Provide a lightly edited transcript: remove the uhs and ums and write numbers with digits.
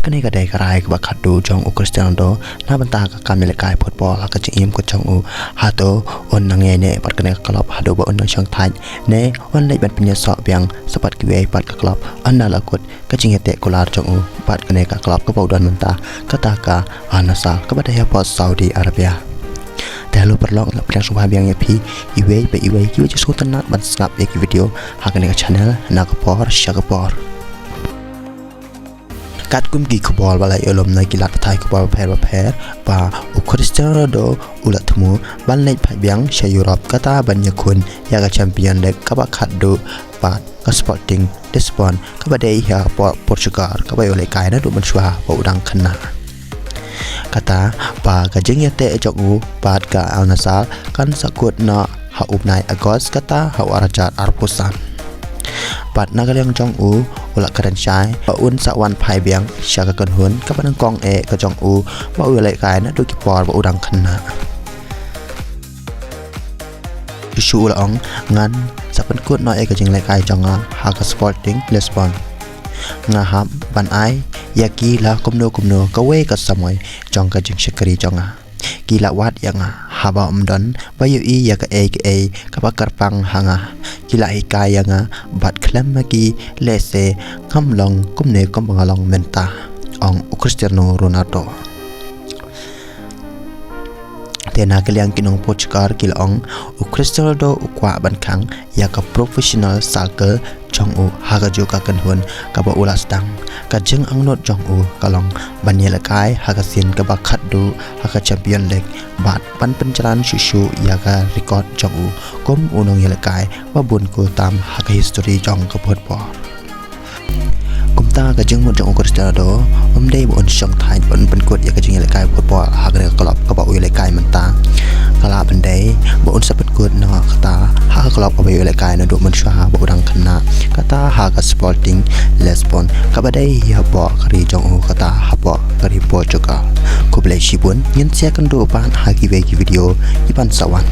ini kadai karai ke bakat du jong u Cristiano do na bantah ka kami lekai football ka jing im ko jong u hato on nangai ne pat kene klub hado ba on chang thai ne on lai ban pinya so biang sepat ki wei pat ka klub an na la kut ka jing hete kular jong u pat kene ka klub ka baudan bantah kata ka anasa ka badai pot Saudi Arabiaแต่lu perlu nak pilihan sumpah biang ya pi iway pe iway kiwa jesu tenak ban snap ya ki video hakan ke channel nak por shakapor kat kum ki kebol balai olom na kilat thai kebol per ba u Cristiano Ronaldo ulat temu ban leit phai biang sha Europe kata ban yakun ya ka champion dek ka ba khat do ba ka Sporting Lisbon ka ba dei ya Portugal ka ba oleh kai na du ban suha ba udang khana kata pa kajeng yate jogu pat ka Al Nassr kan sakut na ha upnai Agos kata ha warajat arpusan pat nagalyang jong u ulak kadan chai pa un sawan phai biang shaka kan hun ka panang kong e ka jong u ba u lai kai na du ki por ba udang khana shu la ong ngan sapan kut no e ka jing lai kai jong ha ka Sporting Lisbon nga ham ban ai yaki la kumno ka we ka samoy jong ka jing shakari jonga kila wat yang haba umdon bayu I ya ka ka bakar pang hanga kila ika yang bat klam magi lese kamlong kumne kombangalong menta ong Cristiano Ronaldo tena kaliang kinong Portugal kilong u Cristiano Ronaldo ukwa ban kang ya ka professional soccer jong u haga joka kan hun ka ba ulas dang ka jeng ang not jong u kalong ban yela kai haga sin ka ba khat du haga champion league bat pan pencaran shu ya ka record jong u kom unong yela kai ba bun ko tam haga history jong ka football kumta ka jeng mo jong Cristiano Ronaldo dei bon shong thai bon pen kut ya ka jeng yela kai football haga klub ka ba yela kai menta kala bandai bon sapat kut na kata ha klub ka ba yela kai na du man sha ba udang khana kata ha ka Sporting Lisbon ka ba dai ya bo kari jong u kata ha bo kari Portugal ko ble shibun yin sia kan do pan ha ki video ipan sawan